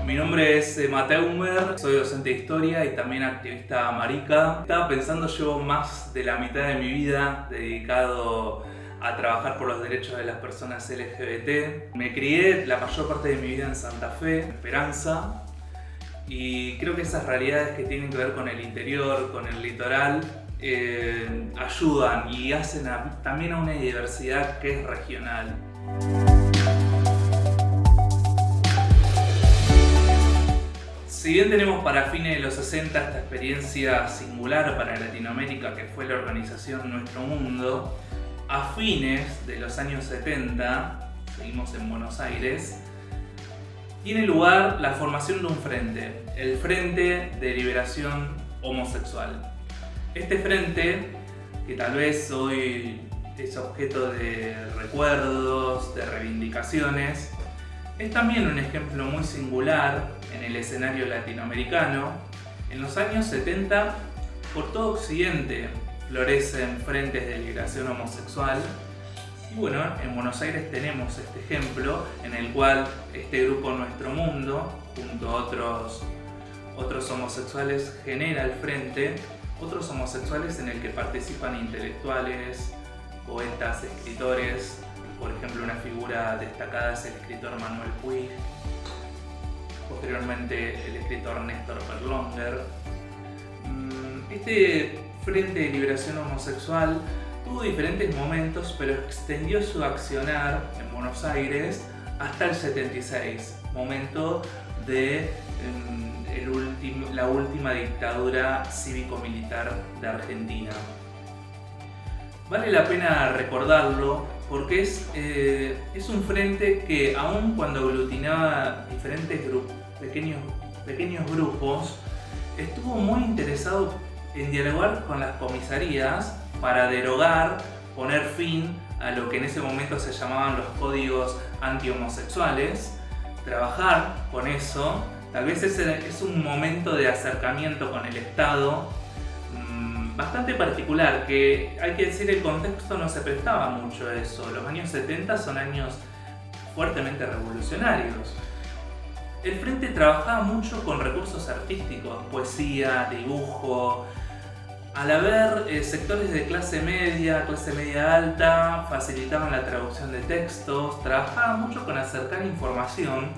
Mi nombre es Mateo Humer, soy docente de historia y también activista marica. Estaba pensando, llevo más de la mitad de mi vida dedicado a trabajar por los derechos de las personas LGBT. Me crié la mayor parte de mi vida en Santa Fe, en Esperanza, y creo que esas realidades que tienen que ver con el interior, con el litoral, ayudan y hacen también a una diversidad que es regional. Si bien tenemos para fines de los 60 esta experiencia singular para Latinoamérica que fue la organización Nuestro Mundo, a fines de los años 70, seguimos en Buenos Aires, tiene lugar la formación de un frente, el Frente de Liberación Homosexual. Este frente, que tal vez hoy es objeto de recuerdos, de reivindicaciones, es también un ejemplo muy singular en el escenario latinoamericano. En los años 70, por todo Occidente florecen frentes de liberación homosexual. Y bueno, en Buenos Aires tenemos este ejemplo en el cual este grupo Nuestro Mundo, junto a otros homosexuales, genera el frente. Otros homosexuales en el que participan intelectuales, poetas, escritores. Por ejemplo, una figura destacada es el escritor Manuel Puig, posteriormente el escritor Néstor Berlonger. Este Frente de Liberación Homosexual tuvo diferentes momentos, pero extendió su accionar en Buenos Aires hasta el 76, momento de la última dictadura cívico-militar de Argentina. Vale la pena recordarlo porque es un frente que, aun cuando aglutinaba diferentes pequeños grupos, estuvo muy interesado en dialogar con las comisarías para derogar, poner fin a lo que en ese momento se llamaban los códigos antihomosexuales, trabajar con eso. Tal vez es un momento de acercamiento con el Estado bastante particular, que hay que decir el contexto no se prestaba mucho a eso. Los años 70 son años fuertemente revolucionarios. El Frente trabajaba mucho con recursos artísticos, poesía, dibujo. Al haber sectores de clase media alta, facilitaban la traducción de textos, trabajaba mucho con acercar información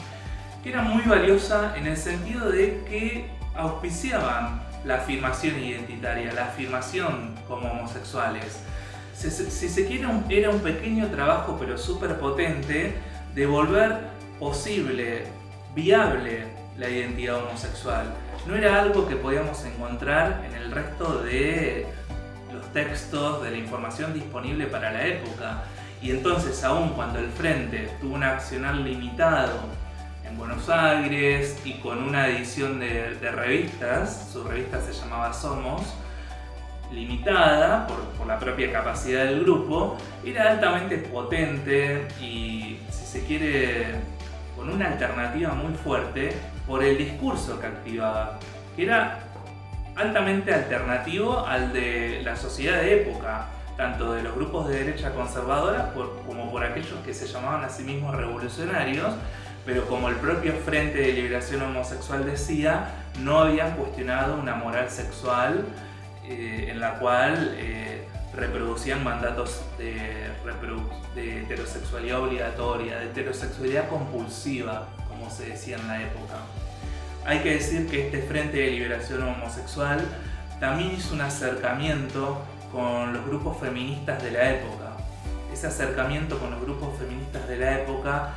que era muy valiosa en el sentido de que auspiciaban la afirmación identitaria, la afirmación como homosexuales. Si se quiere, era un pequeño trabajo, pero súper potente, de volver posible, viable la identidad homosexual. No era algo que podíamos encontrar en el resto de los textos, de la información disponible para la época. Y entonces, aun cuando el Frente tuvo un accionar limitado en Buenos Aires y con una edición de revistas, su revista se llamaba Somos, limitada por la propia capacidad del grupo, era altamente potente y, si se quiere, con una alternativa muy fuerte por el discurso que activaba, que era altamente alternativo al de la sociedad de época, tanto de los grupos de derecha conservadora como por aquellos que se llamaban a sí mismos revolucionarios, pero como el propio Frente de Liberación Homosexual decía, no habían cuestionado una moral sexual en la cual reproducían mandatos de heterosexualidad obligatoria, de heterosexualidad compulsiva, como se decía en la época. Hay que decir que este Frente de Liberación Homosexual también hizo un acercamiento con los grupos feministas de la época. Ese acercamiento con los grupos feministas de la época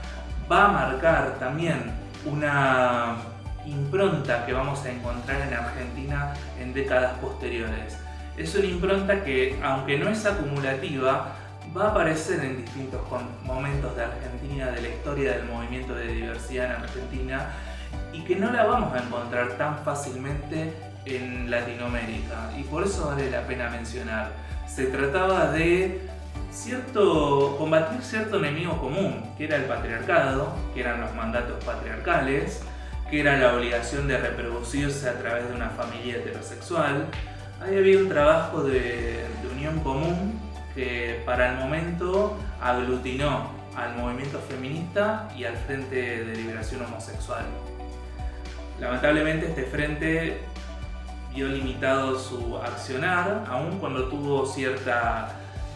va a marcar también una impronta que vamos a encontrar en Argentina en décadas posteriores. Es una impronta que, aunque no es acumulativa, va a aparecer en distintos momentos de Argentina, de la historia del movimiento de diversidad en Argentina, y que no la vamos a encontrar tan fácilmente en Latinoamérica. Y por eso vale la pena mencionar. Se trataba de combatir cierto enemigo común, que era el patriarcado, que eran los mandatos patriarcales, que era la obligación de reproducirse a través de una familia heterosexual. Ahí había un trabajo de unión común que para el momento aglutinó al movimiento feminista y al Frente de Liberación Homosexual. Lamentablemente este frente vio limitado su accionar, aun cuando tuvo cierta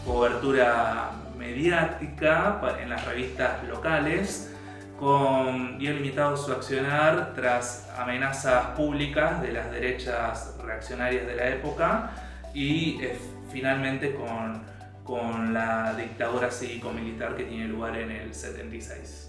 cobertura mediática en las revistas locales, vio limitado su accionar tras amenazas públicas de las derechas reaccionarias de la época y finalmente con la dictadura cívico-militar que tiene lugar en el 76.